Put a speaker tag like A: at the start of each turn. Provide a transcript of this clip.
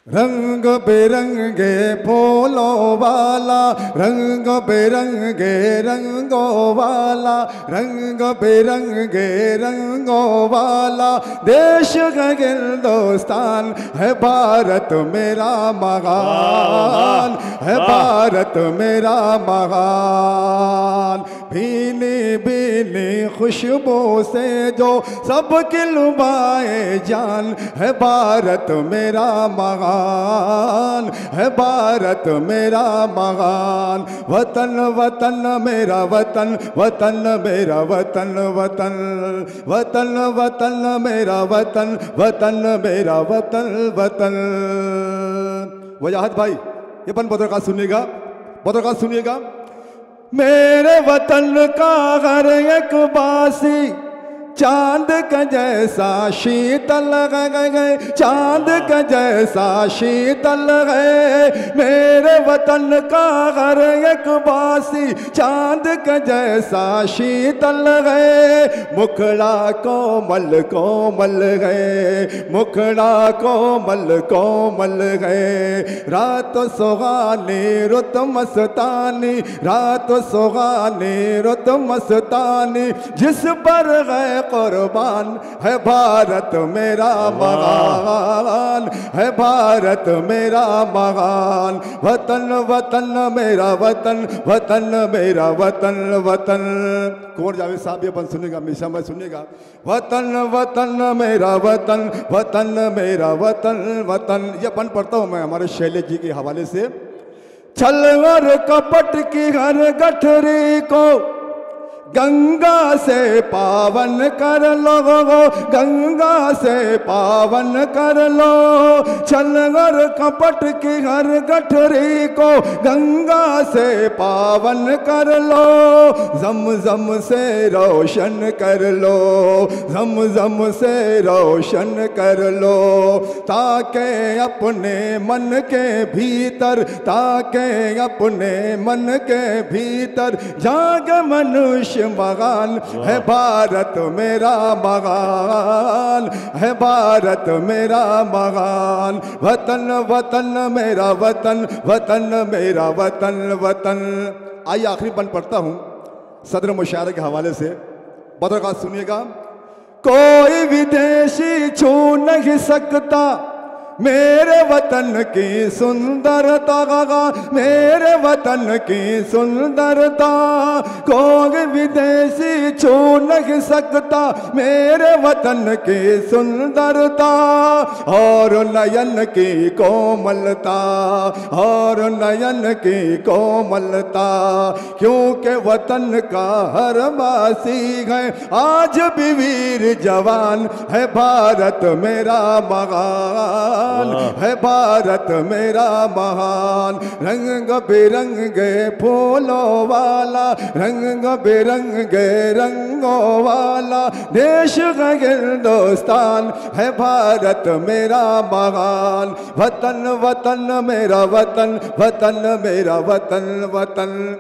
A: रंग बिरंगे फूलों वाला, रंग बिरंगे रंगों वाला, रंग बिरंगे रंगों वाला देश है हिंदुस्तान, है भारत मेरा महान, है भारत मेरा महान। भीनी भीनी खुशबू से जो सबकी लुभाए जान, है भारत मेरा महान, है भारत मेरा महान। वतन वतन मेरा वतन, वतन मेरा वतन, वतन वतन वतन मेरा वतन, वतन मेरा वतन, वतन। वजाहत भाई ये पन पत्रकार सुनिएगा, पत्रकार सुनिएगा। मेरे वतन का हर एक बासी चांद का जैसा शीतल है, चांद का जैसा शीतल है। मेरे वतन का हर एक बासी चांद का जैसा शीतल है। मुखड़ा कोमल कोमल है, मुखड़ा कोमल कोमल है। रात सुहानी रुत मस्तानी, रात सुहानी रुत मस्तानी, जिस पर है कुर्बान, है भारत मेरा महान, है भारत मेरा महान। वतन वतन मेरा वतन, वतन मेरा वतन, वतन। कौन जावेद साहब ये अपन सुनेगा, हमेशा मैं सुनेगा। वतन वतन मेरा वतन, वतन मेरा वतन, वतन। ये अपन पढ़ता हूँ मैं हमारे शैलेश जी के हवाले से। छल और कपट की हर गठरी को गंगा से पावन कर लो, गंगा से पावन कर लो। छल और कपट की हर गठरी को गंगा से पावन कर लो। जमजम से रोशन कर लो, जमजम से रोशन कर लो। ताके अपने मन के भीतर, ताके अपने मन के भीतर जाग मनुष्य महान, है भारत मेरा महान, है भारत मेरा महान। वतन वतन मेरा वतन, वतन मेरा वतन, वतन। आइए आखिरी बंद पढ़ता हूं सदर मुशायरे के हवाले से, पत्रकार सुनिएगा। कोई विदेशी छू नहीं सकता मेरे वतन की सुंदरता, मेरे वतन की सुंदरता। कोई विदेशी छू नहीं सकता मेरे वतन की सुंदरता। और नयन की कोमलता, और नयन की कोमलता। क्योंकि वतन का हर वासी है आज भी वीर जवान, है भारत मेरा महान, है भारत मेरा महान। रंग बिरंगे फूलों वाला, रंग बिरंगे रंगों वाला देश है हिंदुस्तान, है भारत मेरा महान। वतन वतन मेरा वतन, वतन मेरा वतन, वतन।